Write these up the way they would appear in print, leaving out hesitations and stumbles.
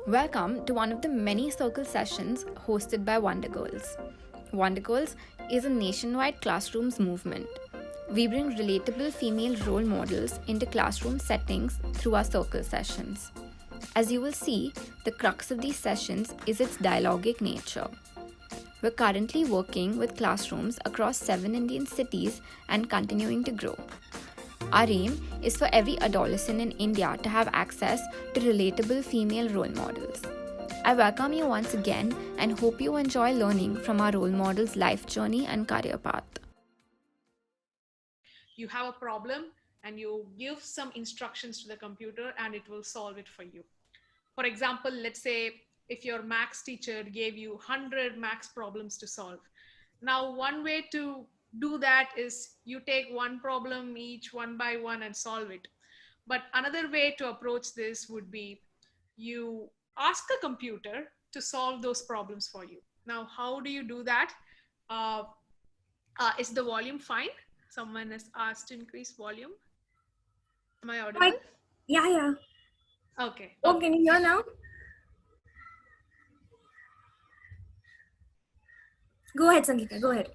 Welcome to one of the many circle sessions hosted by Wonder Girls. Wonder Girls is a nationwide classrooms movement. We bring relatable female role models into classroom settings through our circle sessions. As you will see, the crux of these sessions is its dialogic nature. We're currently working with classrooms across 7 Indian cities and continuing to grow. Our aim is for every adolescent in India to have access to relatable female role models. I welcome you once again and hope you enjoy learning from our role models' life journey and career path. You have a problem and you give some instructions to the computer and it will solve it for you. For example, let's say if your max teacher gave you 100 max problems to solve. Now, one way to do that is you take one problem each one by one and solve it. But another way to approach this would be you ask a computer to solve those problems for you. Now, how do you do that? Uh, is the volume fine? Someone has asked to increase volume. Am I audible? Yeah. Okay. Oh, can you hear now? Go ahead, Sangeeta. Go ahead.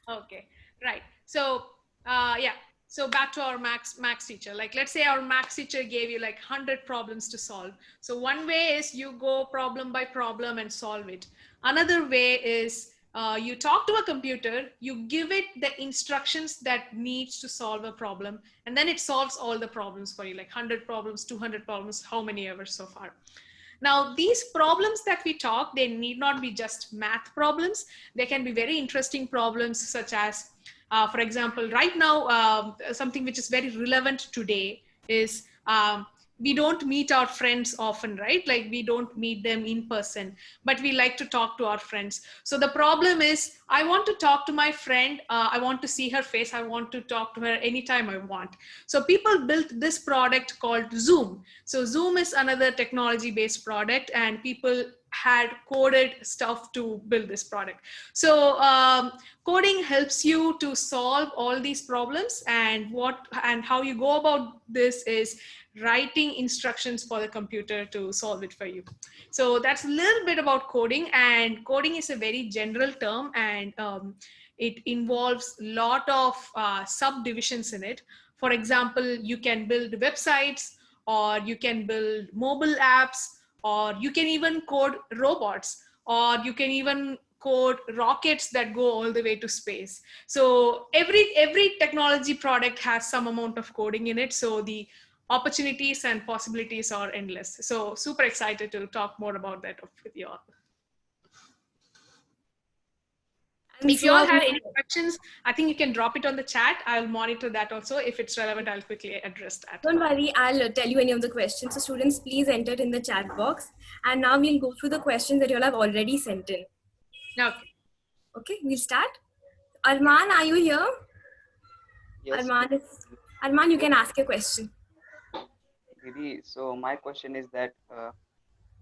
Okay. Right. So, yeah. So back to our max teacher. Like, let's say our max teacher gave you like 100 problems to solve. So one way is you go problem by problem and solve it. Another way is you talk to a computer, you give it the instructions that needs to solve a problem, and then it solves all the problems for you, like 100 problems, 200 problems, how many ever so far. Now, these problems that we talk, they need not be just math problems. They can be very interesting problems such as, for example, right now, something which is very relevant today is we don't meet our friends often, right? Like we don't meet them in person, but we like to talk to our friends. So the problem is, I want to talk to my friend. I want to see her face. I want to talk to her anytime I want. So people built this product called Zoom. So Zoom is another technology-based product, and people had coded stuff to build this product. So coding helps you to solve all these problems, and how you go about this is writing instructions for the computer to solve it for you. So that's a little bit about coding, and coding is a very general term, and it involves a lot of subdivisions in it. For example, you can build websites, or you can build mobile apps, or you can even code robots, or you can even code rockets that go all the way to space. So every technology product has some amount of coding in it. So the opportunities and possibilities are endless. So super excited to talk more about that with you all. If you all have any questions, I think you can drop it on the chat. I'll monitor that also. If it's relevant, I'll quickly address that. Don't worry, I'll tell you any of the questions. So students, please enter it in the chat box. And now we'll go through the questions that you all have already sent in. Okay. Okay, we'll start. Arman, are you here? Yes. Arman, you can ask your question. Didi, so my question is that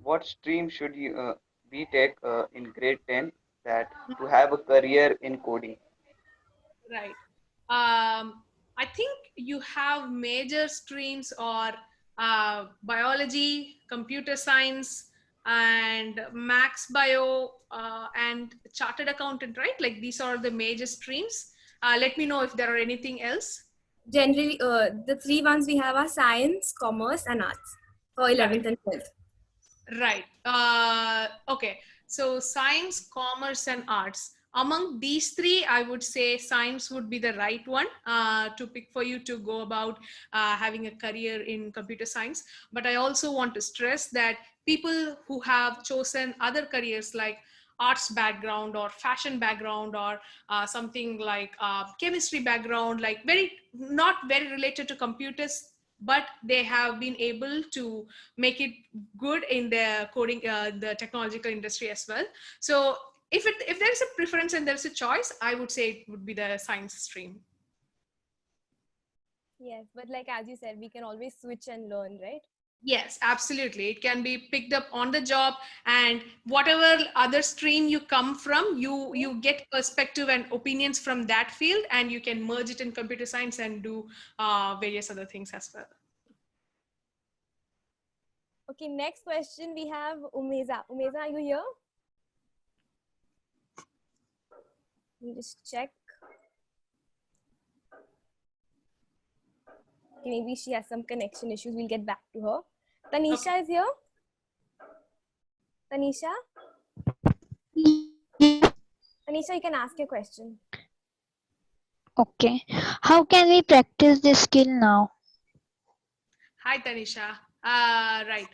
what stream should you we take in grade 10 that to have a career in coding? Right. I think you have major streams or biology, computer science, and max bio and chartered accountant, right? Like these are the major streams. Let me know if there are anything else. Generally, the three ones we have are science, commerce, and arts for 11th and 12th. Right. Okay. So science, commerce, and arts. Among these three, I would say science would be the right one to pick for you to go about having a career in computer science. But I also want to stress that people who have chosen other careers like arts background or fashion background or something like chemistry background, like not very related to computers, but they have been able to make it good in the coding, the technological industry as well. So if there's a preference and there's a choice, I would say it would be the science stream. Yes, but like as you said, we can always switch and learn, right? Yes, absolutely. It can be picked up on the job, and whatever other stream you come from, you get perspective and opinions from that field, and you can merge it in computer science and do various other things as well. Okay, next question we have Umeza. Umeza, are you here? Let me just check. Okay, maybe she has some connection issues. We'll get back to her. Tanisha is here. Tanisha? Tanisha, you can ask your question. Okay. How can we practice this skill now? Hi, Tanisha. Right.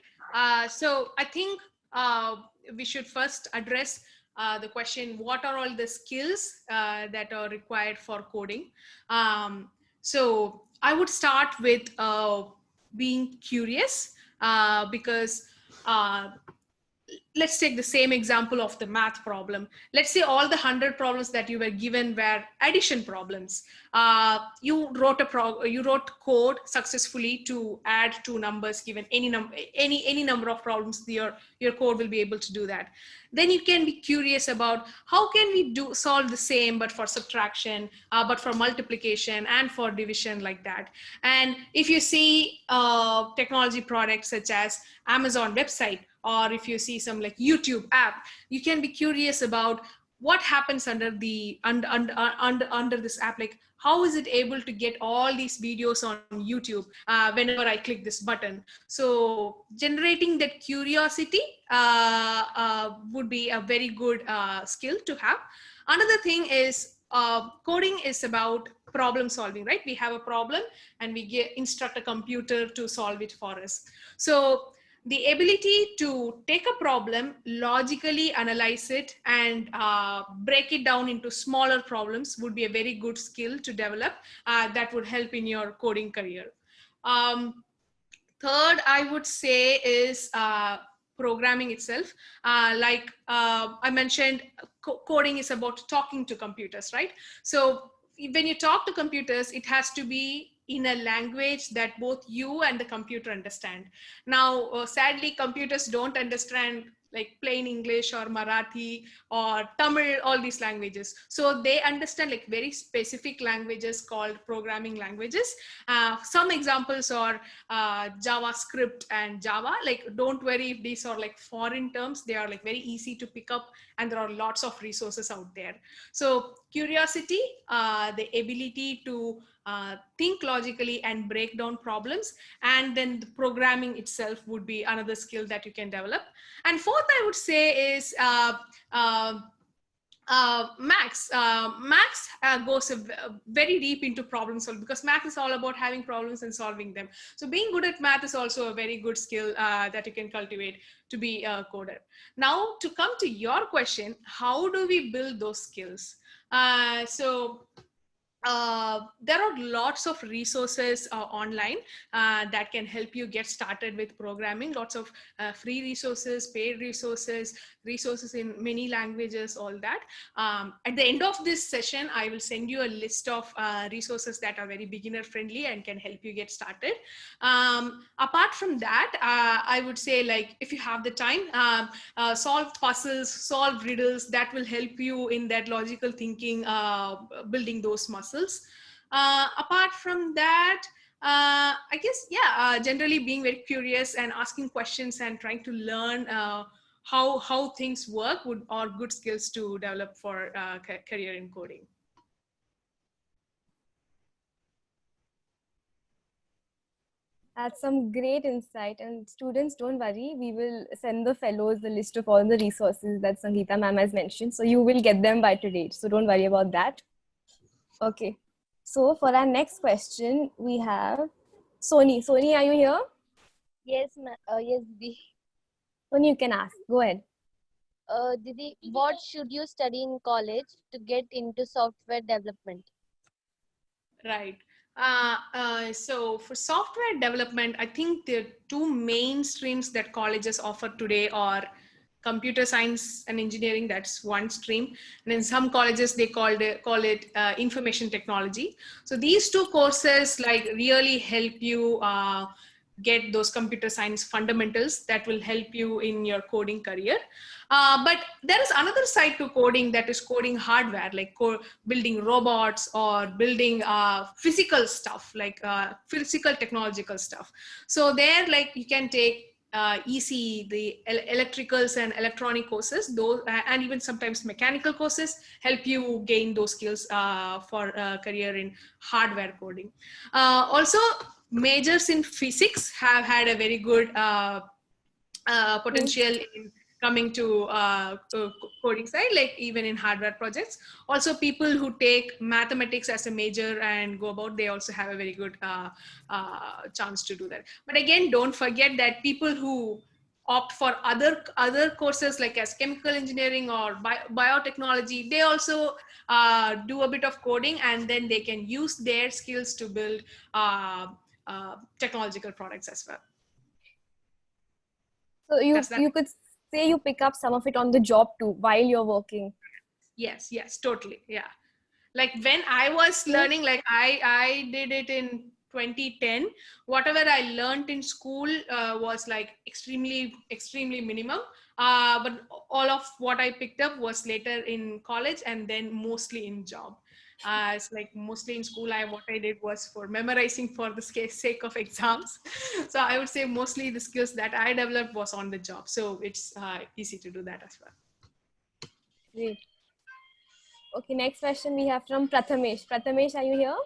So I think we should first address the question, what are all the skills that are required for coding? So I would start with being curious because let's take the same example of the math problem. Let's say all the 100 problems that you were given were addition problems. You wrote code successfully to add two numbers given any number of problems. Your code will be able to do that. Then you can be curious about how can we solve the same but for subtraction, but for multiplication and for division, like that. And if you see technology products such as Amazon website, or if you see some like YouTube app, you can be curious about what happens under this app. Like, how is it able to get all these videos on YouTube whenever I click this button? So generating that curiosity would be a very good skill to have. Another thing is coding is about problem solving, right? We have a problem and we instruct a computer to solve it for us. So the ability to take a problem, logically analyze it, and break it down into smaller problems would be a very good skill to develop that would help in your coding career. Third, I would say is programming itself. Like I mentioned, coding is about talking to computers, right? So when you talk to computers, it has to be in a language that both you and the computer understand. Now, sadly, computers don't understand like plain English or Marathi or Tamil, all these languages. So they understand like very specific languages called programming languages. Some examples are JavaScript and Java. Like, don't worry if these are like foreign terms, they are like very easy to pick up and there are lots of resources out there. So curiosity, the ability to think logically and break down problems, and then the programming itself would be another skill that you can develop. And fourth, I would say is Max. Max goes very deep into problem solving, because math is all about having problems and solving them. So being good at math is also a very good skill that you can cultivate to be a coder. Now, to come to your question, how do we build those skills? There are lots of resources online that can help you get started with programming. Lots of free resources, paid resources, resources in many languages, all that. At the end of this session, I will send you a list of resources that are very beginner friendly and can help you get started. Apart from that, I would say, like, if you have the time, solve puzzles, solve riddles. That will help you in that logical thinking, building those muscles. Apart from that, I guess, yeah, generally being very curious and asking questions and trying to learn how things work are good skills to develop for career in coding. That's some great insight. And students, don't worry, we will send the fellows the list of all the resources that Sangeeta ma'am has mentioned. So you will get them by today. So don't worry about that. Okay. So for our next question, we have Soni. Soni, are you here? Yes, yes, Didi. Soni, you can ask. Go ahead. Didi, what should you study in college to get into software development? Right. So for software development, I think the two main streams that colleges offer today are computer science and engineering. That's one stream. And in some colleges, they call it information technology. So these two courses like really help you get those computer science fundamentals that will help you in your coding career. But there is another side to coding, that is coding hardware, like building robots or building physical stuff, like physical technological stuff. So there, like, you can take ECE, the electricals and electronic courses, those, and even sometimes mechanical courses help you gain those skills for a career in hardware coding. Also, majors in physics have had a very good potential in coming to coding side, like even in hardware projects. Also, people who take mathematics as a major and go about, they also have a very good chance to do that. But again, don't forget that people who opt for other courses like as chemical engineering or biotechnology, they also do a bit of coding, and then they can use their skills to build technological products as well. So Does that you could say you pick up some of it on the job too while you're working. Yes, totally. Yeah. Like when I was learning, like I did it in 2010. Whatever I learned in school was like extremely minimum. But all of what I picked up was later in college and then mostly in job. It's like mostly in school, what I did was for memorizing for the sake of exams. So I would say mostly the skills that I developed was on the job. So it's easy to do that as well. Great. Okay, next question we have from Prathamesh. Prathamesh, are you here?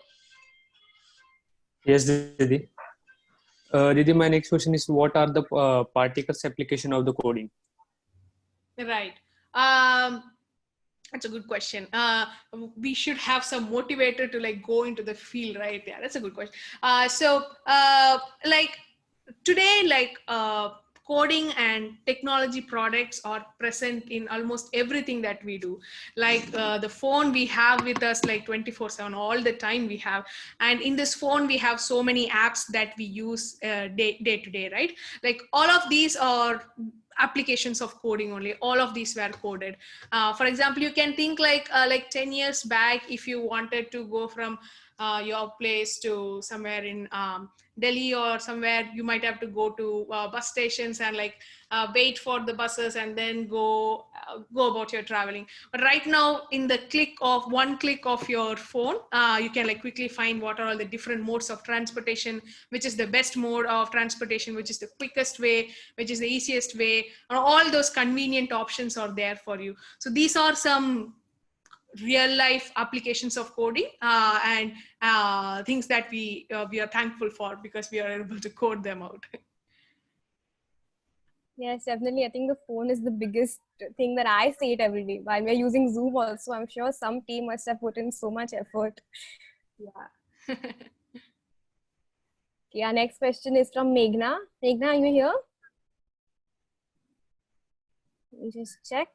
Yes, Didi. Didi, my next question is, what are the particles application of the coding? Right. That's a good question. We should have some motivator to like go into the field, right? Yeah, that's a good question. Like today, like coding and technology products are present in almost everything that we do. Like the phone we have with us like 24/7, all the time we have. And in this phone, we have so many apps that we use day to day, right? Like all of these are applications of coding only. All of these were coded. For example, you can think like 10 years back, if you wanted to go from your place to somewhere in Delhi or somewhere, you might have to go to bus stations and like wait for the buses and then go about your traveling. But right now, in the one click of your phone, you can like quickly find what are all the different modes of transportation, which is the best mode of transportation, which is the quickest way, which is the easiest way, and all those convenient options are there for you. So these are some real life applications of coding and things that we are thankful for because we are able to code them out. Yes, definitely. I think the phone is the biggest thing that I say it every day. While we're using Zoom also, I'm sure some team must have put in so much effort. Yeah. Okay, our next question is from Meghna. Meghna, are you here? Let me just check.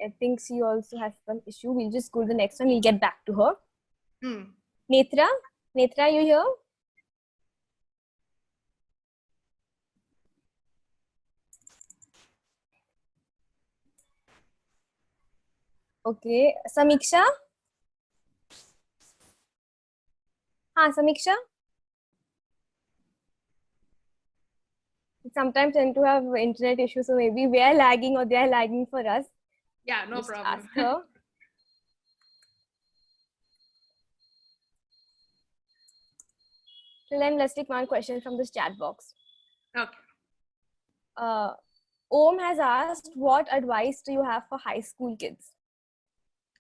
I think she also has some issue. We'll just go to the next one. We'll get back to her. Netra, are you here? Okay, Samiksha? Samiksha? Sometimes tend to have internet issues, so maybe we are lagging or they are lagging for us. Yeah, no Just problem. ask her. So then let's take one question from this chat box. Okay. Om has asked, what advice do you have for high school kids?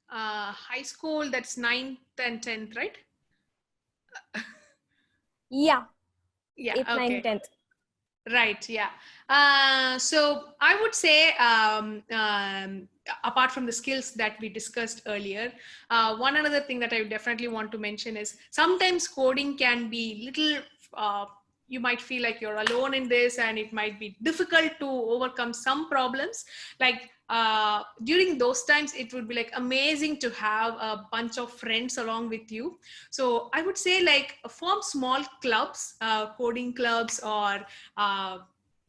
High school, that's 9th and 10th, right? Yeah. 8th, okay. 9th, 10th. Right, yeah. So I would say, apart from the skills that we discussed earlier, one another thing that I definitely want to mention is sometimes coding can be little, you might feel like you're alone in this and it might be difficult to overcome some problems. Like during those times, it would be like amazing to have a bunch of friends along with you. So I would say like form small clubs, coding clubs or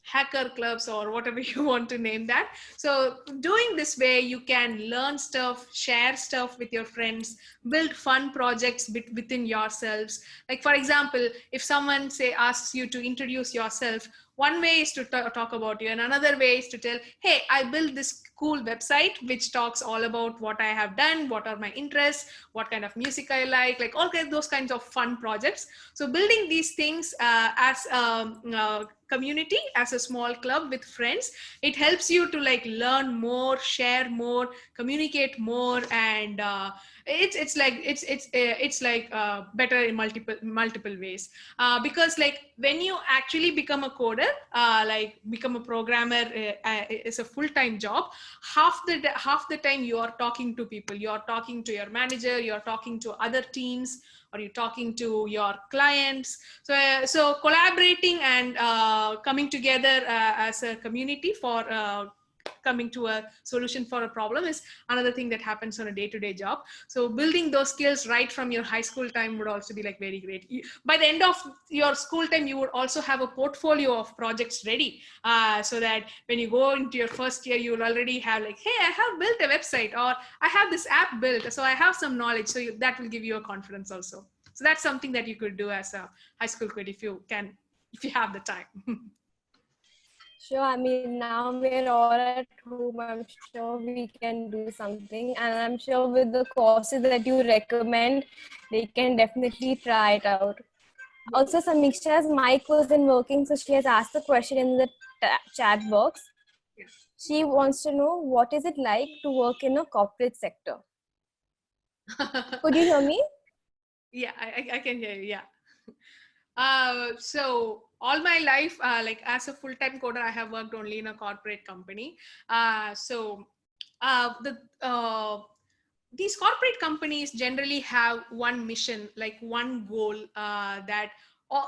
hacker clubs or whatever you want to name that. So doing this way, you can learn stuff, share stuff with your friends, build fun projects within yourselves. Like for example, if someone asks you to introduce yourself, One way is to talk about you, and another way is to tell, hey, I built this cool website which talks all about what I have done, what are my interests, what kind of music I like all those kinds of fun projects. So building these things as community, as a small club with friends, it helps you to like learn more, share more, communicate more, and it's like better in multiple ways, because like when you actually become a coder, like become a programmer, is a full-time job. Half the time you are talking to people, you are talking to your manager, you are talking to other teams, or you're talking to your clients. So collaborating and coming together as a community for coming to a solution for a problem is another thing that happens on a day-to-day job. So building those skills right from your high school time would also be like very great. By the end of your school time, you would also have a portfolio of projects ready, so that when you go into your first year, you will already have like, hey, I have built a website, or I have this app built, so I have some knowledge. So that will give you a confidence also. So that's something that you could do as a high school kid if you have the time. Sure, I mean, now we're all at home. I'm sure we can do something. And I'm sure with the courses that you recommend, they can definitely try it out. Also, Samiksha's mic wasn't working, so she has asked a question in the chat box. Yes. She wants to know, what is it like to work in a corporate sector? Could you hear me? Yeah, I can hear you. Yeah. So all my life, like as a full-time coder, I have worked only in a corporate company. These corporate companies generally have one mission, like one goal that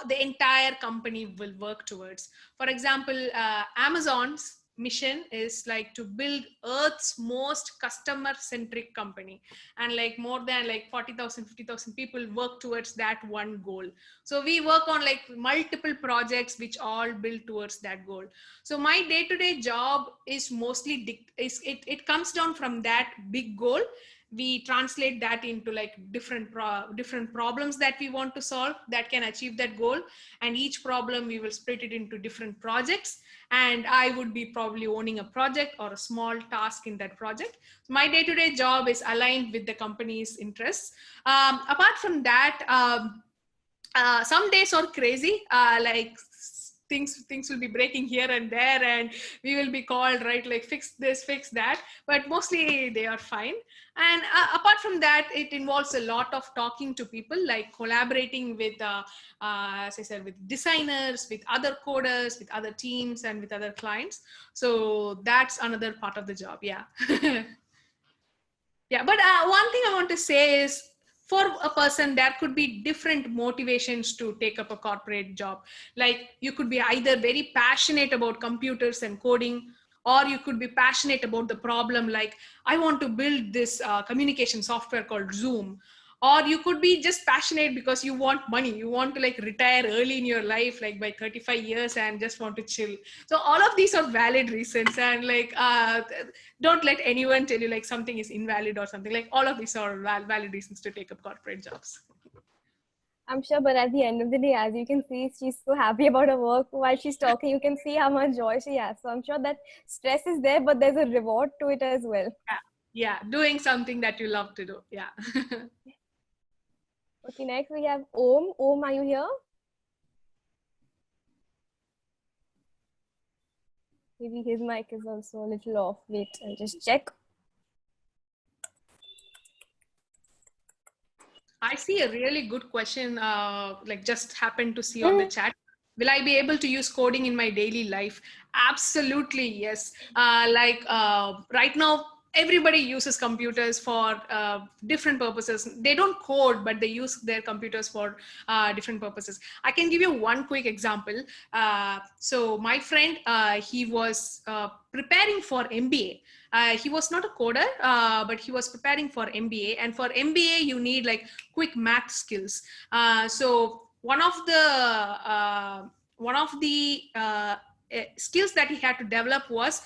the entire company will work towards. For example, Amazon's mission is like to build Earth's most customer-centric company, and like more than like 40,000, 50,000 people work towards that one goal. So we work on like multiple projects which all build towards that goal. So my day-to-day job is mostly it comes down from that big goal. We translate that into like different problems that we want to solve that can achieve that goal, and each problem we will split it into different projects, and I would be probably owning a project or a small task in that project. So my day-to-day job is aligned with the company's interests. Apart from that, some days are crazy, like things will be breaking here and there, and we will be called, right, like fix this, fix that, but mostly they are fine. And apart from that, it involves a lot of talking to people, like collaborating with as I said, with designers, with other coders, with other teams, and with other clients. So that's another part of the job. Yeah. Yeah, but one thing I want to say is, for a person, there could be different motivations to take up a corporate job. Like you could be either very passionate about computers and coding, or you could be passionate about the problem, like I want to build this communication software called Zoom. Or you could be just passionate because you want money, you want to like retire early in your life, like by 35 years, and just want to chill. So all of these are valid reasons, and like don't let anyone tell you like something is invalid or something. Like all of these are valid reasons to take up corporate jobs. I'm sure, but at the end of the day, as you can see, she's so happy about her work. While she's talking, you can see how much joy she has. So I'm sure that stress is there, but there's a reward to it as well. Yeah, doing something that you love to do. Yeah. Okay, next we have Om. Om, are you here? Maybe his mic is also a little off. Wait, I'll just check. I see a really good question, like just happened to see on the chat. Will I be able to use coding in my daily life? Absolutely, yes. Right now, everybody uses computers for different purposes. They don't code, but they use their computers for different purposes. I can give you one quick example. So my friend, he was preparing for MBA. He was not a coder, but he was preparing for MBA. And for MBA, you need like quick math skills. So one of the skills that he had to develop was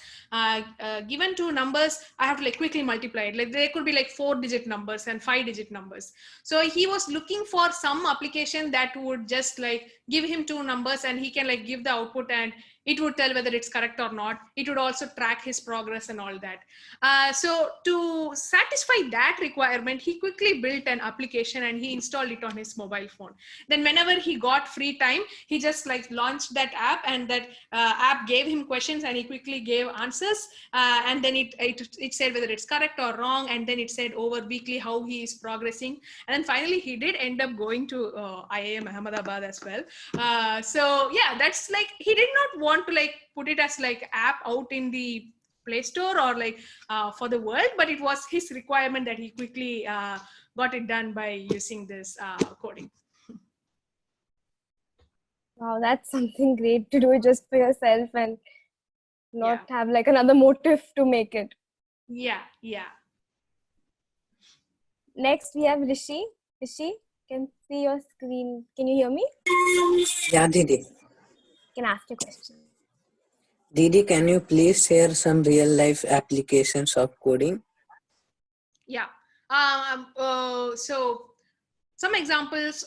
given two numbers, I have to like quickly multiply it. Like there could be like 4-digit numbers and 5-digit numbers. So he was looking for some application that would just like give him two numbers and he can like give the output and it would tell whether it's correct or not. It would also track his progress and all that. So to satisfy that requirement, he quickly built an application and he installed it on his mobile phone. Then whenever he got free time, he just like launched that app, and that app gave him questions and he quickly gave answers. And then it said whether it's correct or wrong. And then it said over weekly how he is progressing. And then finally he did end up going to IIM Ahmedabad as well. So yeah, that's like, he did not want to like put it as like app out in the Play Store or like for the world, but it was his requirement that he quickly got it done by using this coding. Wow, that's something great to do it just for yourself and not have like another motive to make it. Yeah. Next, we have Rishi. Rishi, can see your screen. Can you hear me? Yeah, Didi. Can ask your question. Didi, can you please share some real life applications of coding? Yeah. So some examples,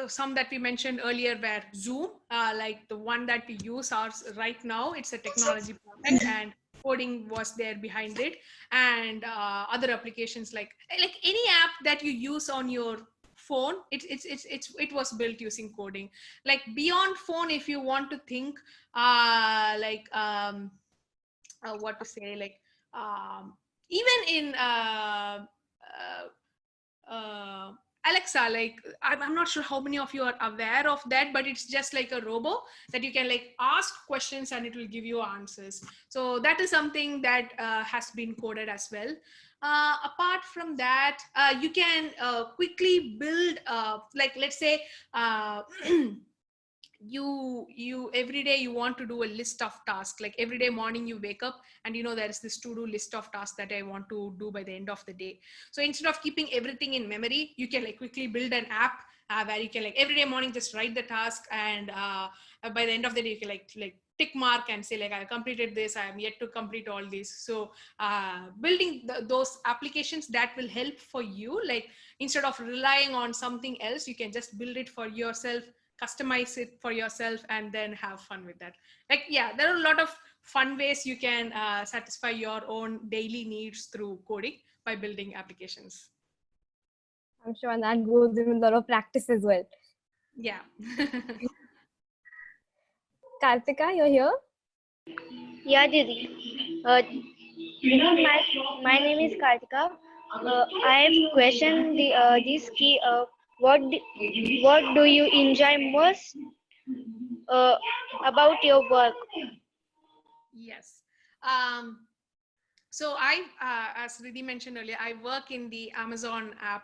some that we mentioned earlier were Zoom, like the one that we use ours right now. It's a technology project and coding was there behind it, and other applications like any app that you use on your phone, it was built using coding. Like beyond phone, if you want to think what to say, like even in Alexa, like I'm not sure how many of you are aware of that, but it's just like a robo that you can like ask questions and it will give you answers. So that is something that has been coded as well. Apart from that, you can quickly build like let's say you every day you want to do a list of tasks. Like every day morning you wake up and you know there is this to-do list of tasks that I want to do by the end of the day. So instead of keeping everything in memory, you can like quickly build an app where you can like every day morning just write the task, and by the end of the day you can like tick mark and say like I completed this, I am yet to complete all these. So building those applications that will help for you, like instead of relying on something else, you can just build it for yourself, customize it for yourself, and then have fun with that. Like yeah, there are a lot of fun ways you can satisfy your own daily needs through coding by building applications. I'm sure that goes in a lot of practice as well. Yeah. Kartika, you're here? Yeah, Didi. My name is Kartika. I have questioned this key. What do you enjoy most about your work? Yes. So as Riddhi mentioned earlier, I work in the Amazon app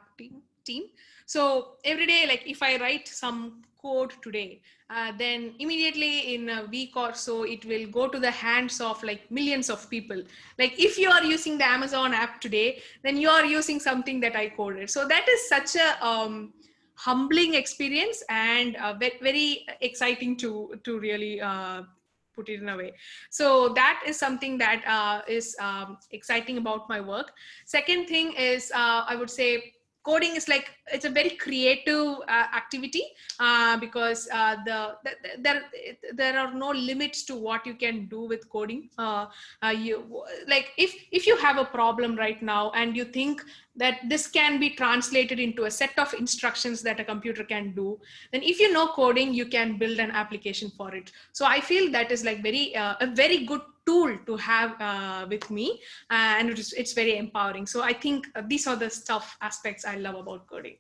team. So every day, like if I write some code today, then immediately in a week or so, it will go to the hands of like millions of people. Like if you are using the Amazon app today, then you are using something that I coded. So that is such a humbling experience and very exciting to really put it in a way. So that is something that is exciting about my work. Second thing is I would say coding is like, it's a very creative activity because there are no limits to what you can do with coding. You like if you have a problem right now and you think that this can be translated into a set of instructions that a computer can do, then if you know coding, you can build an application for it. So I feel that is like a very good tool to have with me, and it's very empowering. So I think these are the stuff aspects I love about coding.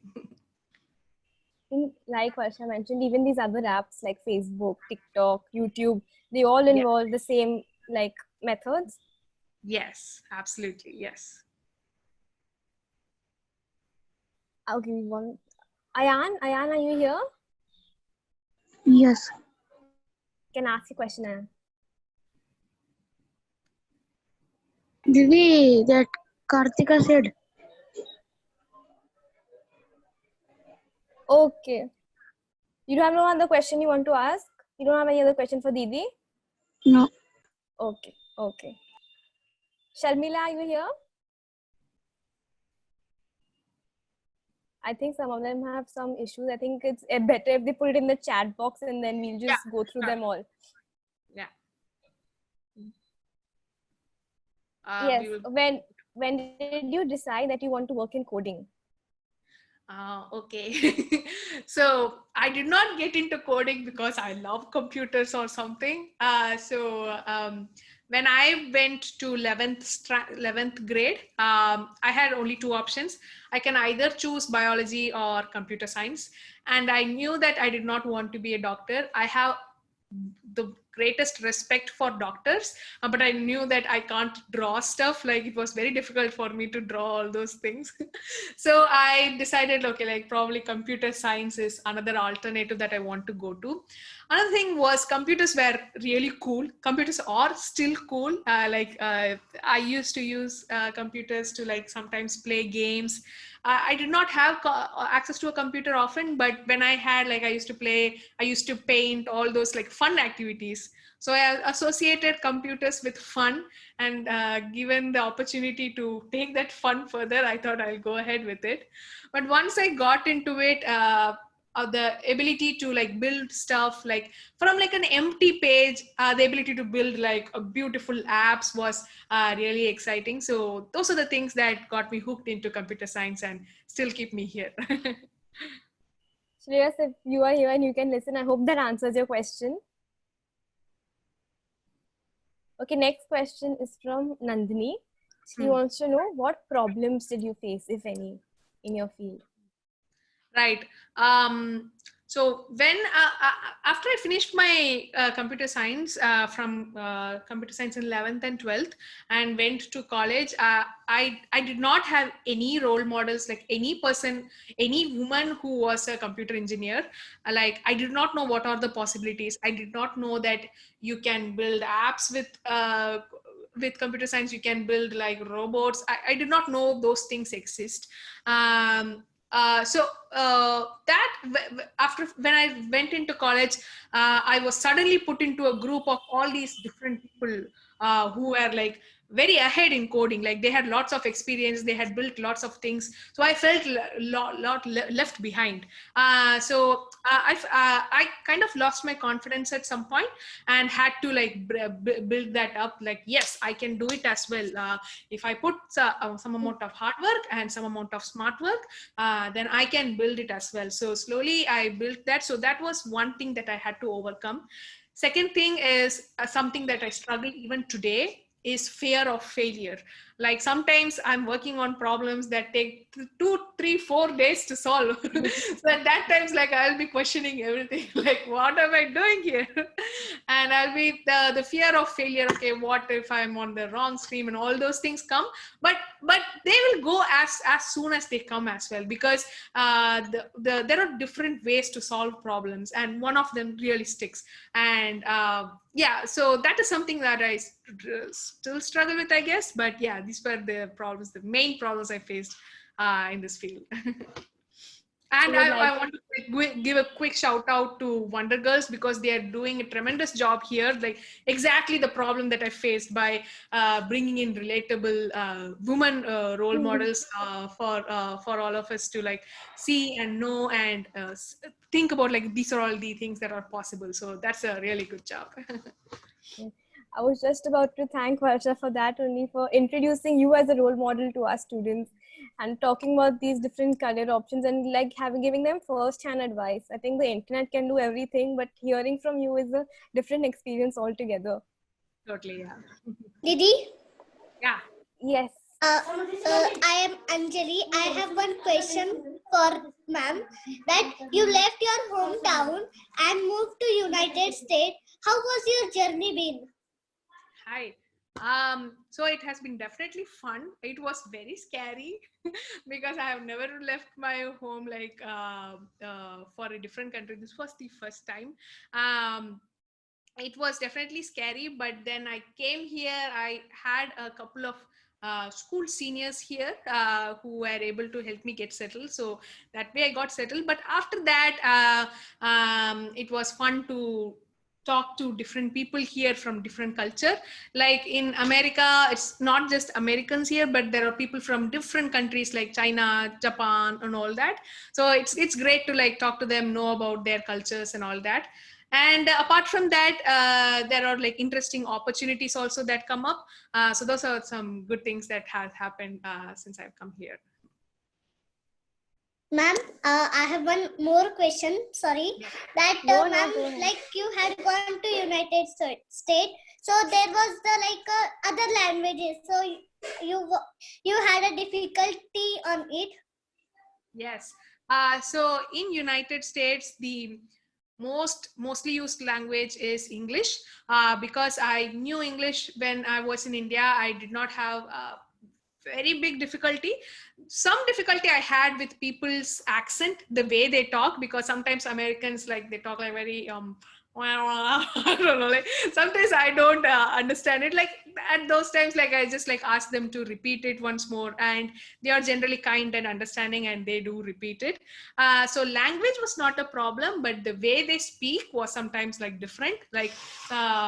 Like Varsha mentioned, even these other apps like Facebook, TikTok, YouTube, they all involve the same like methods. Yes, absolutely. Yes. Okay, one. Ayan, are you here? Yes. Can ask a question, Ayan. Didi, that Kartika said. Okay. You don't have no other question you want to ask? You don't have any other question for Didi? No. Okay, okay. Sharmila, are you here? I think some of them have some issues. I think it's better if they put it in the chat box and then we'll Yeah, just go through sure. them all. Yeah. Yes. We will. When did you decide that you want to work in coding? Okay. So I did not get into coding because I love computers or something. When I went to 11th grade, I had only two options. I can either choose biology or computer science. And I knew that I did not want to be a doctor. I have the greatest respect for doctors, but I knew that I can't draw stuff. Like, it was very difficult for me to draw all those things. So I decided, okay, like probably computer science is another alternative that I want to go to. Another thing was computers were really cool. Computers are still cool. I used to use computers to like sometimes play games. I did not have access to a computer often, but when I had, like, I used to play, I used to paint, all those like fun activities. So I associated computers with fun, and given the opportunity to take that fun further, I thought I'll go ahead with it. But once I got into it, the ability to like build stuff like from like an empty page, the ability to build like a beautiful apps was really exciting. So those are the things that got me hooked into computer science and still keep me here. Shreyas, if you are here and you can listen, I hope that answers your question. Okay, next question is from Nandini. She wants to know, what problems did you face, if any, in your field? Right. So when after I finished my computer science from computer science in 11th and 12th and went to college, I did not have any role models, like any person, any woman who was a computer engineer. Like, I did not know what are the possibilities. I did not know that you can build apps with computer science. You can build like robots. I did not know those things exist. After when I went into college, I was suddenly put into a group of all these different people who were like very ahead in coding. Like, they had lots of experience, they had built lots of things. So I felt left behind. I kind of lost my confidence at some point and had to like build that up. Like, yes, I can do it as well. If I put some amount of hard work and some amount of smart work, then I can build it as well. So slowly I built that. So that was one thing that I had to overcome. Second thing is something that I struggle even today is fear of failure. Like, sometimes I'm working on problems that take 2, 3, 4 days to solve. So at that times, like, I'll be questioning everything. Like, what am I doing here? And I'll be the fear of failure. Okay, what if I'm on the wrong stream, and all those things come. But they will go as soon as they come as well, because there are different ways to solve problems, and one of them really sticks. And so that is something that I still struggle with, I guess. But yeah, these were the problems, the main problems I faced in this field. And I want to give a quick shout out to Wonder Girls, because they are doing a tremendous job here. Like, exactly the problem that I faced by bringing in relatable women role models for all of us to like see and know and think about, like, these are all the things that are possible. So that's a really good job. I was just about to thank Varsha for that, only for introducing you as a role model to our students and talking about these different career options and like giving them first-hand advice. I think the internet can do everything, but hearing from you is a different experience altogether. Totally, yeah. Didi? Yeah. Yes. I am Anjali. I have one question for ma'am. That you left your hometown and moved to United States. How was your journey been? Hi. So it has been definitely fun. It was very scary because I have never left my home like for a different country. This was the first time. It was definitely scary, but then I came here. I had a couple of school seniors here who were able to help me get settled. So that way I got settled. But after that, it was fun to talk to different people here from different culture. Like in America, it's not just Americans here, but there are people from different countries like China, Japan, and all that. So it's great to like talk to them, know about their cultures and all that. And apart from that, there are like interesting opportunities also that come up. So those are some good things that have happened since I've come here. Ma'am, I have one more question. Sorry, that ma'am, like you had gone to United States, so there was the like other languages. So you had a difficulty on it. Yes. So in United States, the mostly used language is English. Because I knew English when I was in India, I did not have very big difficulty. Some difficulty I had with people's accent, the way they talk, because sometimes Americans like they talk like very I don't know, like sometimes I don't understand it. Like at those times, like I just like ask them to repeat it once more, and they are generally kind and understanding, and they do repeat it. So language was not a problem, but the way they speak was sometimes like different, like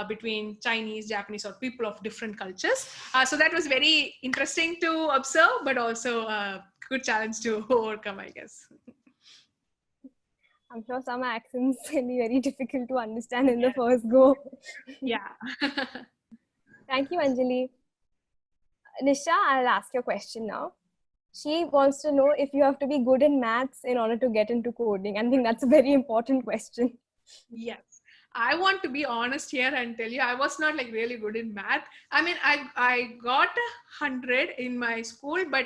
between Chinese, Japanese, or people of different cultures. So that was very interesting to observe, but also a good challenge to overcome, I guess. I'm sure some accents can be very difficult to understand in the first go. Yeah. Thank you, Anjali. Nisha, I'll ask your question now. She wants to know if you have to be good in maths in order to get into coding. I think that's a very important question. Yes. I want to be honest here and tell you, I was not like really good in math. I mean, I got 100 in my school, but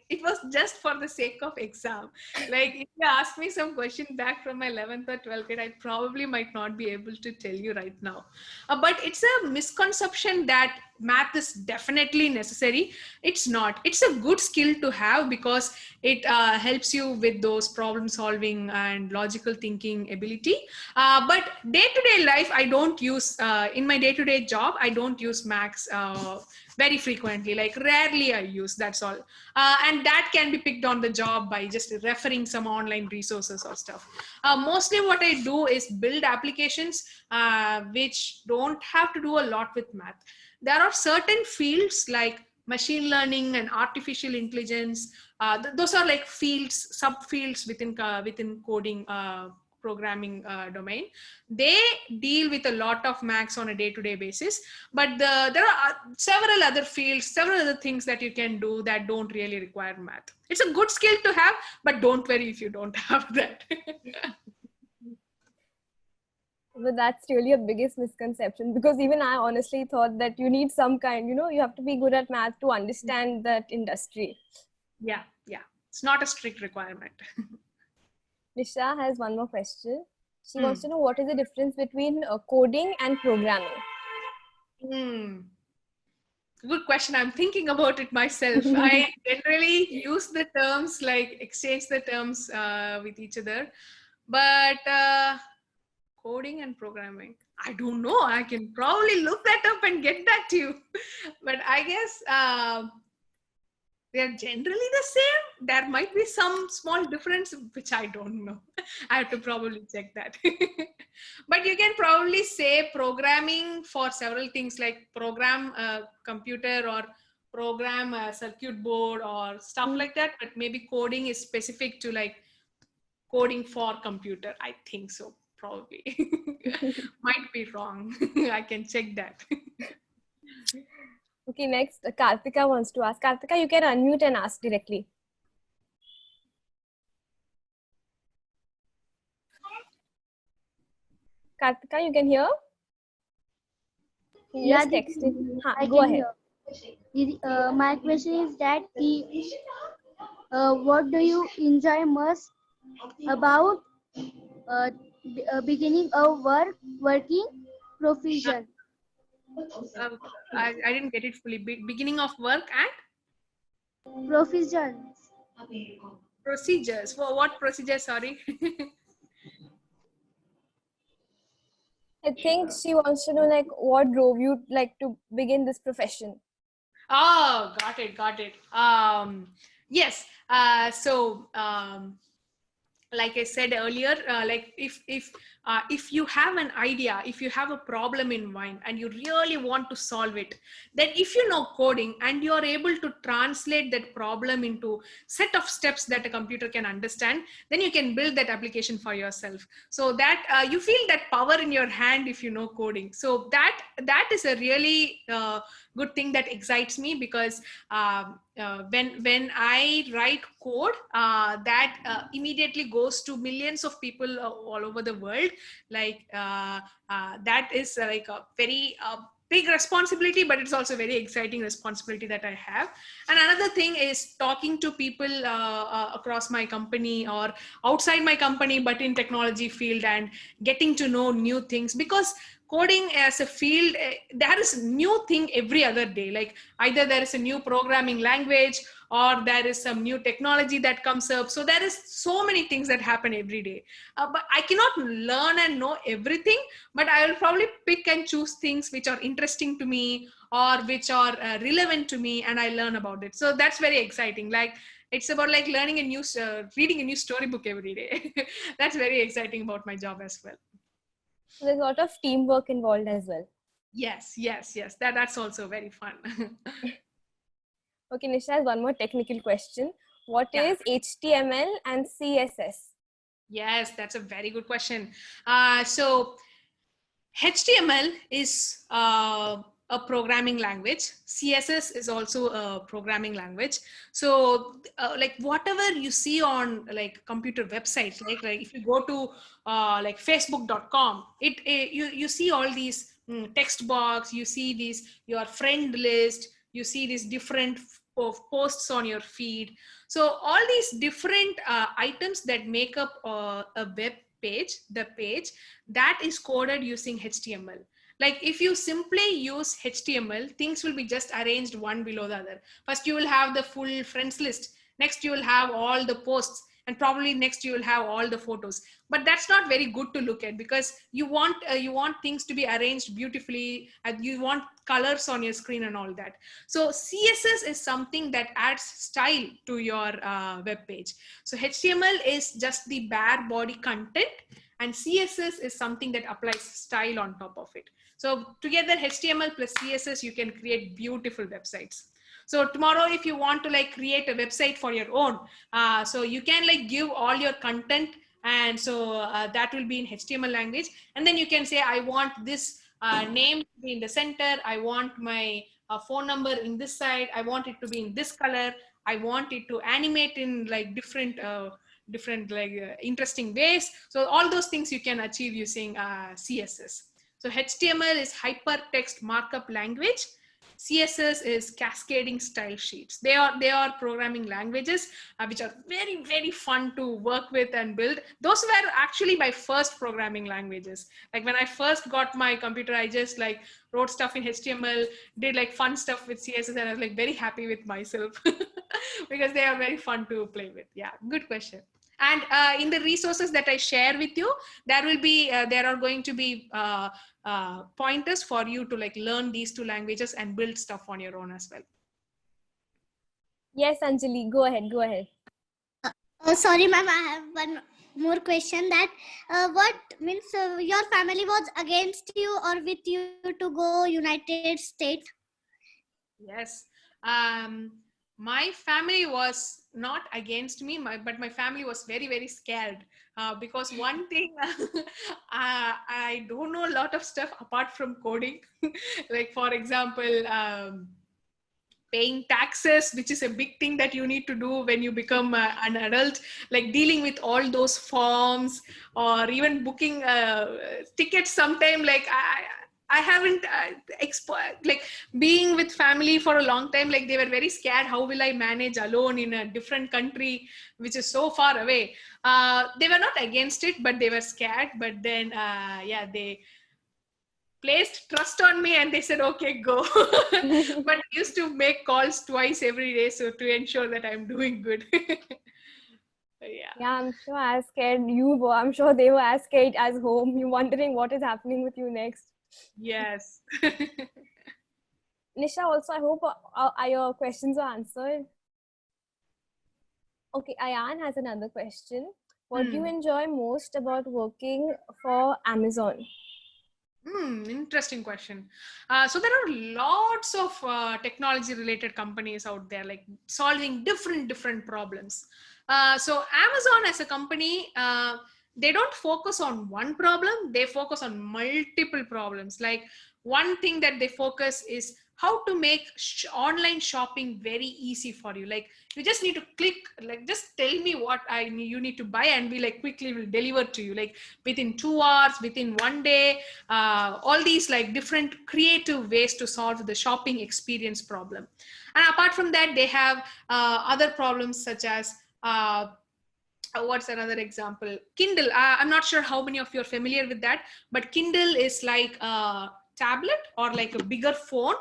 it was just for the sake of exam. Like if you ask me some question back from my 11th or 12th grade, I probably might not be able to tell you right now. But it's a misconception that math is definitely necessary. It's not. It's a good skill to have because it helps you with those problem solving and logical thinking ability. But day-to-day life, I don't use, in my day-to-day job, I don't use maths very frequently, like rarely I use, that's all. And that can be picked on the job by just referring some online resources or stuff. Mostly what I do is build applications which don't have to do a lot with math. There are certain fields like machine learning and artificial intelligence. Those are like fields, subfields within coding programming domain. They deal with a lot of maths on a day-to-day basis, but there are several other fields, several other things that you can do that don't really require math. It's a good skill to have, but don't worry if you don't have that. But that's really a biggest misconception, because even I honestly thought that you need some kind, you have to be good at math to understand that industry. Yeah. It's not a strict requirement. Nisha has one more question. She wants to know what is the difference between coding and programming. Good question. I'm thinking about it myself. I generally use the terms, like exchange the terms with each other, but coding and programming, I don't know. I can probably look that up and get back to you. But I guess they're generally the same. There might be some small difference, which I don't know. I have to probably check that. But you can probably say programming for several things, like program a computer or program a circuit board or stuff like that. But maybe coding is specific to like coding for computer. I think so, probably. Might be wrong. I can check that. Okay, next, Karthika wants to ask. Karthika, you can unmute and ask directly. Karthika, you can hear? Yeah, Just texted. I Go can ahead. my question is that what do you enjoy most about beginning of working profession? I didn't get it fully. Beginning of work and Profession. procedures. For what procedures? Sorry. I think she wants to know like what drove you like to begin this profession. Oh, got it. Yes. like I said earlier, like if you have an idea, if you have a problem in mind and you really want to solve it, then if you know coding and you are able to translate that problem into set of steps that a computer can understand, then you can build that application for yourself. So that you feel that power in your hand if you know coding. So that is a really good thing that excites me, because when I write code, that immediately goes to millions of people all over the world. Like that is like a very big responsibility, but it's also a very exciting responsibility that I have. And another thing is talking to people across my company or outside my company, but in technology field, and getting to know new things, because coding as a field, there is new thing every other day. Like either there is a new programming language or there is some new technology that comes up. So there is so many things that happen every day. But I cannot learn and know everything, but I will probably pick and choose things which are interesting to me or which are relevant to me, and I learn about it. So that's very exciting. Like it's about like learning a new, reading a new storybook every day. That's very exciting about my job as well. So there's a lot of teamwork involved as well. Yes. That's also very fun. Okay, Nisha has one more technical question. What Yeah. is HTML and CSS? Yes, that's a very good question. So HTML is a programming language. CSS is also a programming language. So like whatever you see on like computer websites, like if you go to like facebook.com, you see all these text box, you see these your friend list, you see these different posts on your feed. So all these different items that make up a web page, the page that is coded using HTML. Like if you simply use HTML, things will be just arranged one below the other. First you will have the full friends list, next you will have all the posts, and probably next you will have all the photos. But that's not very good to look at, because you want things to be arranged beautifully, and you want colors on your screen and all that. So CSS is something that adds style to your web page. So HTML is just the bare body content, and CSS is something that applies style on top of it. So together HTML plus CSS, you can create beautiful websites. So tomorrow, if you want to like create a website for your own, so you can like give all your content, and so that will be in HTML language. And then you can say, I want this name to be in the center. I want my phone number in this side. I want it to be in this color. I want it to animate in like different interesting ways. So all those things you can achieve using CSS. So HTML is hypertext markup language. CSS is cascading style sheets. They are programming languages which are very, very fun to work with and build. Those were actually my first programming languages. Like when I first got my computer, I just like wrote stuff in HTML, did like fun stuff with CSS, and I was like very happy with myself because they are very fun to play with. Yeah, good question. And in the resources that I share with you, there are going to be pointers for you to like learn these two languages and build stuff on your own as well. Yes, Anjali, go ahead. Sorry, ma'am, I have one more question. That what means your family was against you or with you to go United States? Yes. My family was not against me, but my family was very, very scared because one thing, I don't know a lot of stuff apart from coding. Like, for example, paying taxes, which is a big thing that you need to do when you become an adult, like dealing with all those forms, or even booking tickets sometime. Like I haven't like being with family for a long time, like they were very scared. How will I manage alone in a different country, which is so far away? They were not against it, but they were scared. But then, yeah, they placed trust on me and they said, okay, go. But I used to make calls twice every day, so to ensure that I'm doing good. Yeah, I'm sure as scared you were. I'm sure they were as scared as home. You wondering what is happening with you next. Yes. Nisha, also, I hope your questions are answered. Okay, Ayan has another question. What do you enjoy most about working for Amazon? Interesting question. So there are lots of technology related companies out there, like solving different problems. So Amazon as a company, they don't focus on one problem, they focus on multiple problems. Like one thing that they focus is how to make online shopping very easy for you. Like you just need to click, like just tell me what you need to buy, and we like quickly will deliver to you, like within 2 hours, within 1 day. All these like different creative ways to solve the shopping experience problem. And apart from that, they have other problems such as what's another example? Kindle. I'm not sure how many of you are familiar with that, but Kindle is like a tablet or like a bigger phone,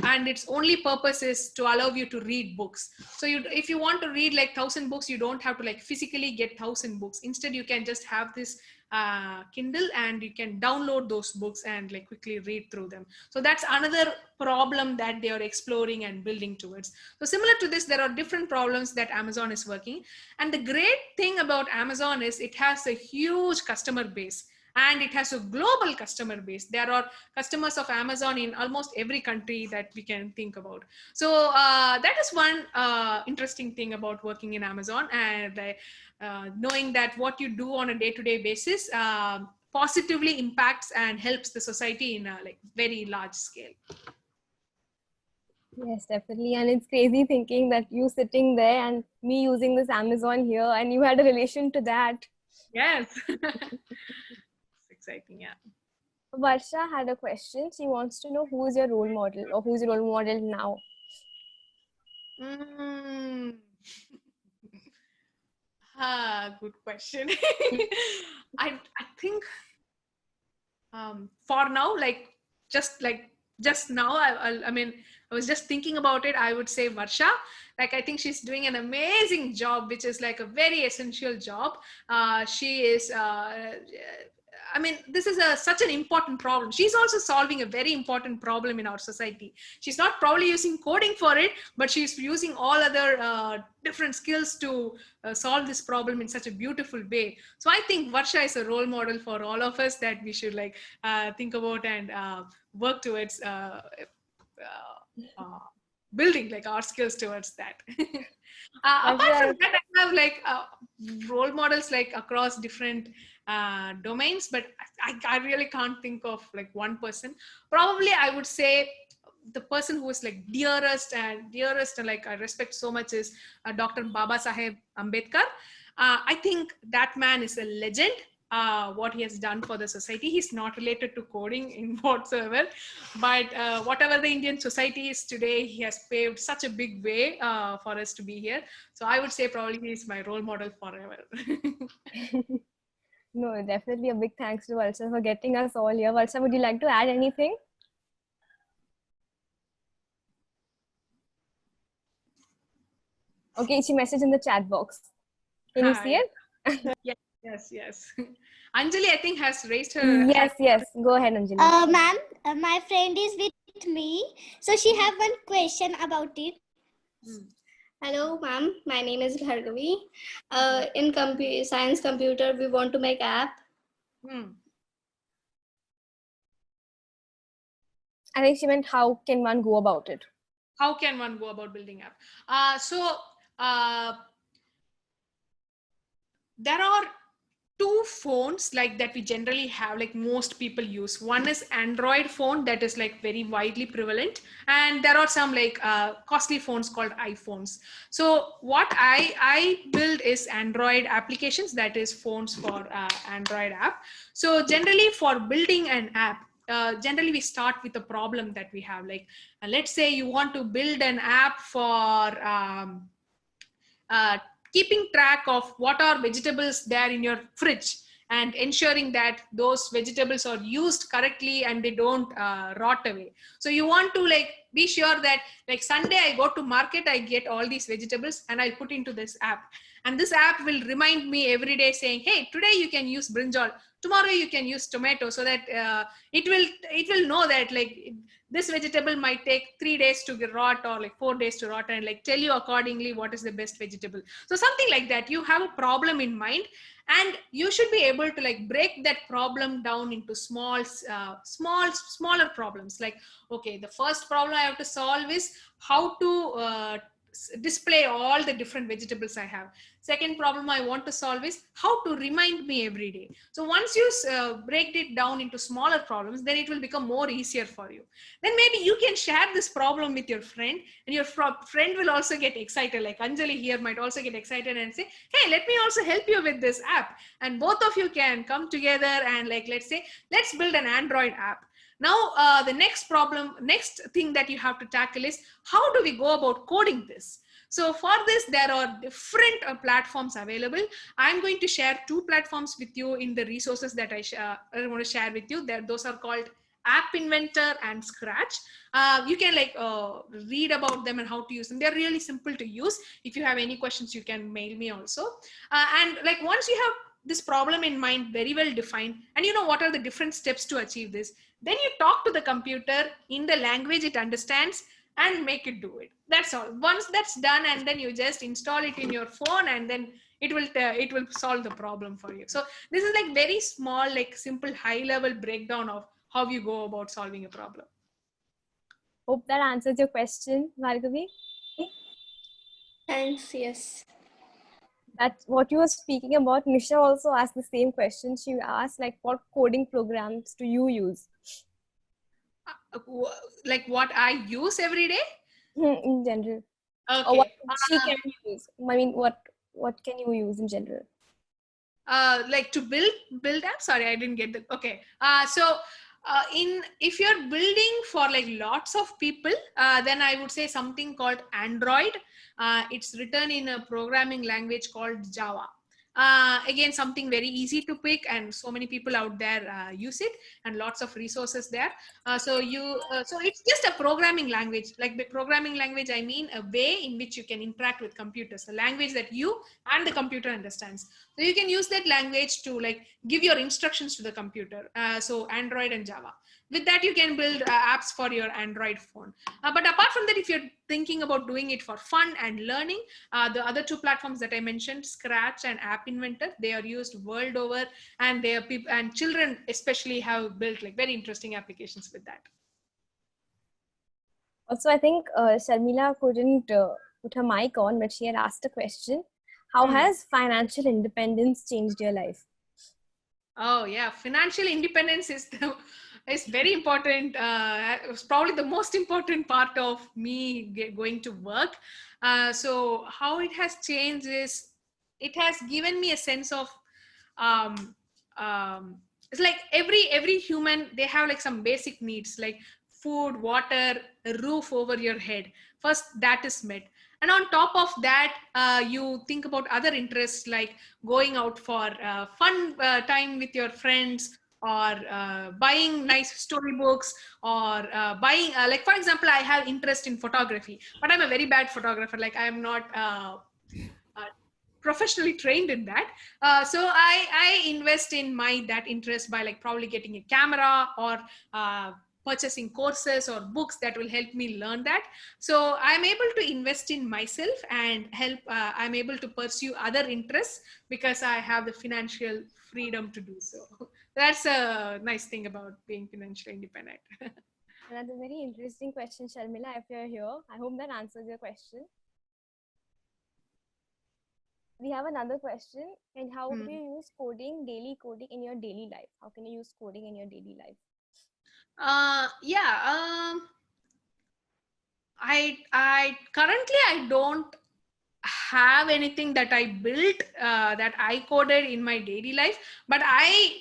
and its only purpose is to allow you to read books. So if you want to read like 1,000 books, you don't have to like physically get 1,000 books. Instead, you can just have this Kindle, and you can download those books and like quickly read through them. So that's another problem that they are exploring and building towards. So similar to this, there are different problems that Amazon is working. And the great thing about Amazon is it has a huge customer base, and it has a global customer base. There are customers of Amazon in almost every country that we can think about. So that is one interesting thing about working in Amazon, and knowing that what you do on a day-to-day basis positively impacts and helps the society in a like very large scale. Yes, definitely. And it's crazy thinking that you sitting there and me using this Amazon here, and you had a relation to that. Yes. Exciting, yeah. Varsha had a question. She wants to know who is your role model, or who's your role model now? Good question. I think for now, just now, I mean, I was just thinking about it. I would say Varsha. Like, I think she's doing an amazing job, which is like a very essential job. She is, I mean, this is such an important problem. She's also solving a very important problem in our society. She's not probably using coding for it, but she's using all other different skills to solve this problem in such a beautiful way. So I think Varsha is a role model for all of us that we should like think about and work towards building like our skills towards that. Apart from that, I have like role models like across different domains, but I really can't think of like one person. Probably I would say the person who is like dearest and like I respect so much is Dr. Baba Saheb Ambedkar. I think that man is a legend. What he has done for the society. He's not related to coding in whatsoever, but whatever the Indian society is today, he has paved such a big way for us to be here. So I would say probably he's my role model forever. No, definitely a big thanks to Varsha for getting us all here. Varsha, would you like to add anything? Okay, she messaged in the chat box. Can you see it? Yes. Anjali, I think, has raised her Yes. Go ahead, Anjali. Ma'am, my friend is with me. So she have one question about it. Hello, ma'am. My name is Bhargavi. In science computer, we want to make app. I think she meant how can one go about it? How can one go about building app? There are two phones like that we generally have, like most people use. One is Android phone that is like very widely prevalent, and there are some like costly phones called iPhones. So what I build is Android applications, that is phones for Android app. So generally for building an app, generally we start with a problem that we have. Like let's say you want to build an app for keeping track of what are vegetables there in your fridge and ensuring that those vegetables are used correctly and they don't rot away. So you want to like be sure that like Sunday I go to market, I get all these vegetables and I put into this app. And this app will remind me every day saying, hey, today you can use brinjal. tomorrow you can use tomato, so that it will know that like this vegetable might take 3 days to rot or like 4 days to rot, and like tell you accordingly what is the best vegetable. So something like that. You have a problem in mind, and you should be able to like break that problem down into smaller problems. Like, okay, the first problem I have to solve is how to display all the different vegetables I have. Second problem I want to solve is how to remind me every day. So once you break it down into smaller problems, then it will become more easier for you. Then maybe you can share this problem with your friend, and your friend will also get excited. Like Anjali here might also get excited and say, hey, let me also help you with this app. And both of you can come together and like, let's say, let's build an Android app. Now, the next thing that you have to tackle is how do we go about coding this? So for this, there are different platforms available. I'm going to share 2 platforms with you in the resources that I want to share with you. Those are called App Inventor and Scratch. You can like read about them and how to use them. They're really simple to use. If you have any questions, you can mail me also. And like once you have this problem in mind very well defined, and you know what are the different steps to achieve this, then you talk to the computer in the language it understands and make it do it. That's all. Once that's done, and then you just install it in your phone, and then it will solve the problem for you. So this is like very small, like simple high level breakdown of how you go about solving a problem. Hope that answers your question, Bhargavi. Thanks, yes. That's what you were speaking about. Nisha also asked the same question. She asked like, what coding programs do you use? Like what I use every day? In general. Okay. Or what she can use? I mean, what can you use in general? Like to build app? Sorry, I didn't get the, okay. If you're building for like lots of people, then I would say something called Android. It's written in a programming language called Java. Again, something very easy to pick, and so many people out there use it, and lots of resources there. So it's just a programming language. Like the programming language, I mean a way in which you can interact with computers, a language that you and the computer understands. So you can use that language to like give your instructions to the computer. So Android and Java. With that, you can build apps for your Android phone. But apart from that, if you're thinking about doing it for fun and learning, the other 2 platforms that I mentioned, Scratch and App Inventor, they are used world over, and and children especially have built like very interesting applications with that. Also, I think Sharmila couldn't put her mic on, but she had asked a question. How has financial independence changed your life? Oh yeah, financial independence is very important. It's probably the most important part of me going to work. So how it has changed is it has given me a sense of it's like every human, they have like some basic needs like food, water, a roof over your head. First, that is met. And on top of that, you think about other interests like going out for fun time with your friends, or buying nice storybooks, or buying, like for example, I have interest in photography, but I'm a very bad photographer. Like I am not professionally trained in that. So I invest in that interest by like probably getting a camera, or purchasing courses or books that will help me learn that. So I'm able to invest in myself and help, I'm able to pursue other interests because I have the financial freedom to do so. That's a nice thing about being financially independent. That's a very interesting question, Sharmila, if you're here. I hope that answers your question. We have another question. And how do you use daily coding in your daily life? How can you use coding in your daily life? I currently I don't have anything that I built that I coded in my daily life, but I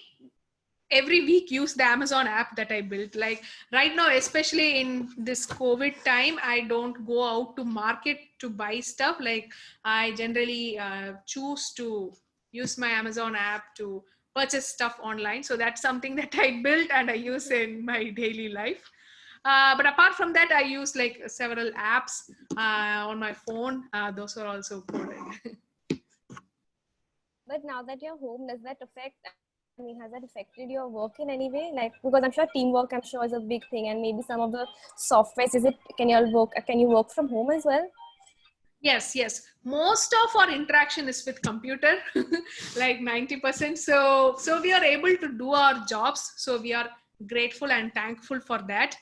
every week use the Amazon app that I built. Like right now, especially in this COVID time, I don't go out to market to buy stuff. Like I generally choose to use my Amazon app to purchase stuff online. So that's something that I built and I use in my daily life. But apart from that, I use like several apps on my phone. Those are also coded. But now that you're home, does that affect I mean, has that affected your work in any way? Like, because I'm sure teamwork, I'm sure, is a big thing, and maybe some of the softwares. Can you work from home as well? Yes, yes. Most of our interaction is with computer, like 90%. So we are able to do our jobs. So we are grateful and thankful for that.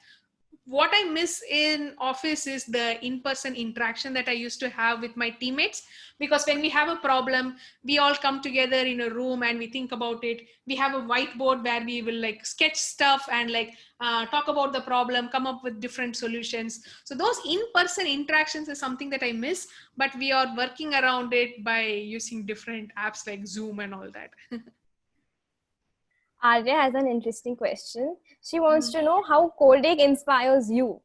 What I miss in office is the in-person interaction that I used to have with my teammates, because when we have a problem, we all come together in a room and we think about it. We have a whiteboard where we will like sketch stuff and like talk about the problem, come up with different solutions. So those in-person interactions is something that I miss, but we are working around it by using different apps like Zoom and all that. Arya has an interesting question. She wants to know how coding inspires you.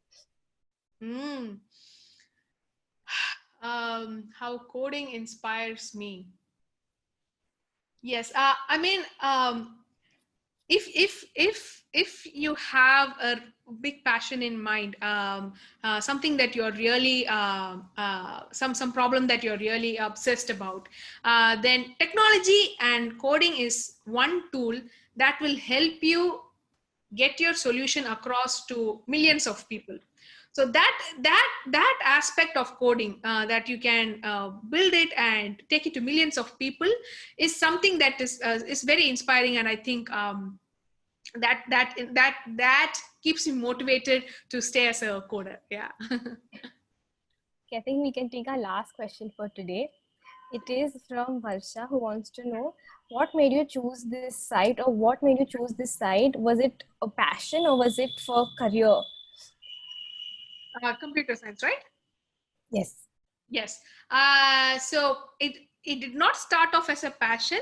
How coding inspires me. Yes, I mean, if you have a big passion in mind, something that you're really some problem that you're really obsessed about, then technology and coding is one tool that will help you get your solution across to millions of people. So that aspect of coding, that you can build it and take it to millions of people, is something that is very inspiring, and I think that keeps me motivated to stay as a coder. Yeah. Okay, I think we can take our last question for today. It is from Varsha, who wants to know what made you choose this site, or what made you choose this site? Was it a passion or was it for career? Computer science, right? Yes. Yes. So it did not start off as a passion.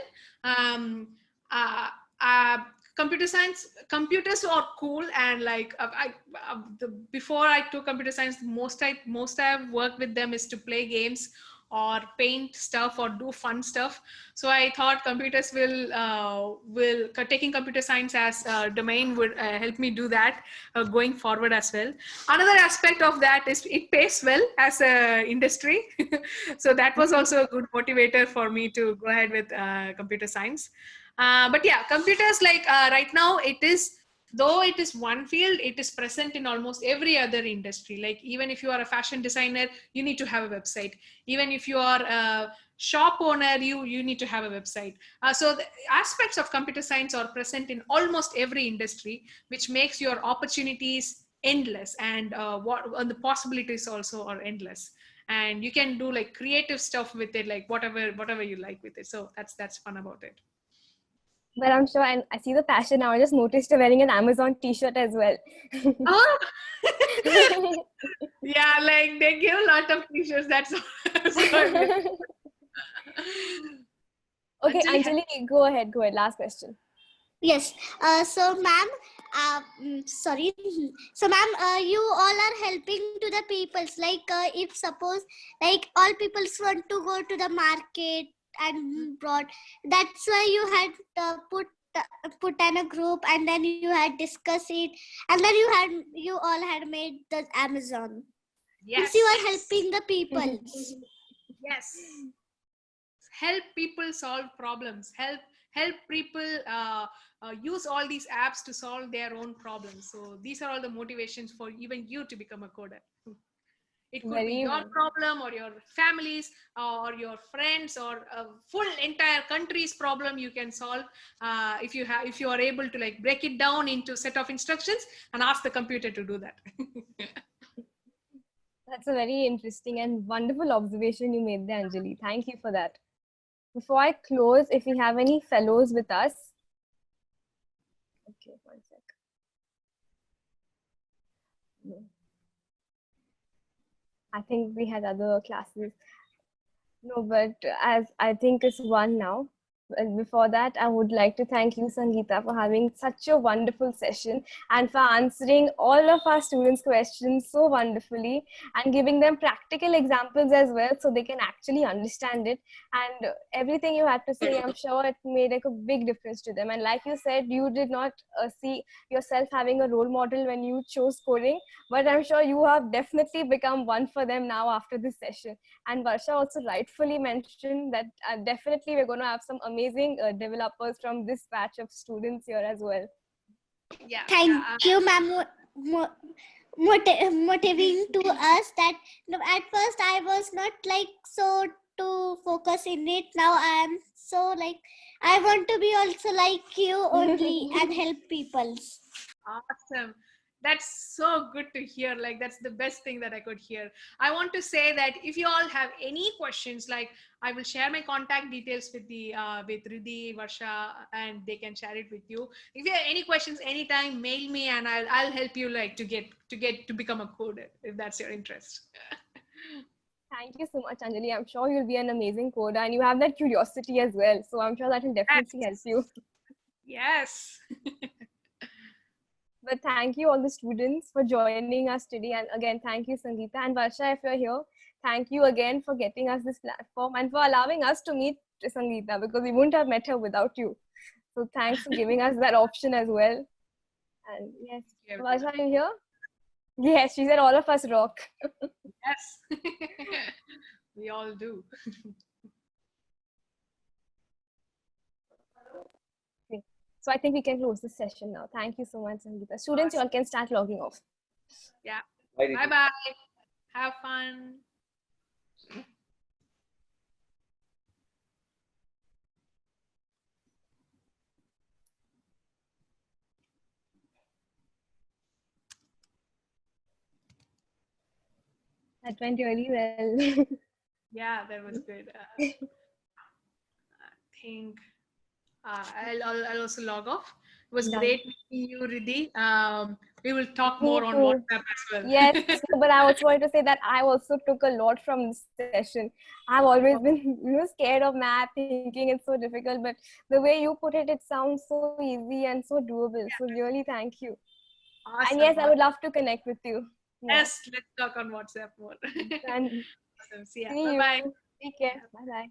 Computer science, computers are cool, and like before I took computer science, most I've worked with them is to play games or paint stuff or do fun stuff. So I thought computers will taking computer science as a domain would help me do that going forward as well. Another aspect of that is it pays well as a industry. So that was also a good motivator for me to go ahead with computer science. But yeah, computers, like right now, though it is one field, it is present in almost every other industry. Like even if you are a fashion designer, you need to have a website. Even if you are a shop owner, you need to have a website. So the aspects of computer science are present in almost every industry, which makes your opportunities endless, and the possibilities also are endless. And you can do like creative stuff with it, like whatever you like with it. So that's fun about it. But I'm sure, and I see the passion now. I just noticed you're wearing an Amazon t-shirt as well. Oh. Yeah, like they give a lot of t-shirts. That's Okay, Anjali, go ahead. Last question. Yes. So, ma'am, sorry. So, ma'am, you all are helping to the peoples. Like, if suppose, like, all peoples want to go to the market and brought. That's why you had put in a group, and then you had discussed it, and then you all had made the Amazon. Yes. You are helping the people. Yes. Help people solve problems. Help people use all these apps to solve their own problems. So these are all the motivations for even you to become a coder. It could be your problem or your family's or your friends or a full entire country's problem you can solve if you are able to like break it down into set of instructions and ask the computer to do that. That's a very interesting and wonderful observation you made there, Anjali. Thank you for that. Before I close, if we have any fellows with us. Okay, 1 sec. No. I think we had other classes. No, but as I think it's one now. And before that, I would like to thank you, Sangeeta, for having such a wonderful session and for answering all of our students' questions so wonderfully and giving them practical examples as well so they can actually understand it. And everything you had to say, I'm sure it made like a big difference to them. And like you said, you did not see yourself having a role model when you chose coding, but I'm sure you have definitely become one for them now after this session. And Varsha also rightfully mentioned that definitely we're going to have some amazing amazing developers from this batch of students here as well. Yeah. Thank you, ma'am, motivating to us that at first I was not like so to focus in it. Now I am so like I want to be also like you only and help people. Awesome. That's so good to hear. Like, that's the best thing that I could hear. I want to say that if you all have any questions, like I will share my contact details with the with Riddhi, Varsha, and they can share it with you. If you have any questions anytime, mail me and I'll help you like to become a coder if that's your interest. Thank you so much, Anjali. I'm sure you'll be an amazing coder and you have that curiosity as well. So I'm sure that will definitely help you. Yes. But thank you all the students for joining us today. And again, thank you, Sangeeta. And Varsha, if you're here, thank you again for getting us this platform and for allowing us to meet Sangeeta, because we wouldn't have met her without you. So thanks for giving us that option as well. And yes, Varsha, are you here? Yes, she said all of us rock. Yes. We all do. So I think we can close this session now. Thank you so much, Sangeeta. Students, you all can start logging off. Yeah. Bye, Riddhi. Bye-bye. Have fun. That went really well. Yeah, that was good. I think I'll also log off. It was Done. great meeting you, Riddhi. We will talk Me more on too. WhatsApp as well. Yes, but I also wanted to say that I also took a lot from this session. I've always been scared of math, thinking it's so difficult, but the way you put it, it sounds so easy and so doable. So really, thank you. Awesome. And yes, I would love to connect with you. Yeah. Yes, let's talk on WhatsApp more. And Awesome. See ya. see you. Bye-bye. Take care. Bye-bye.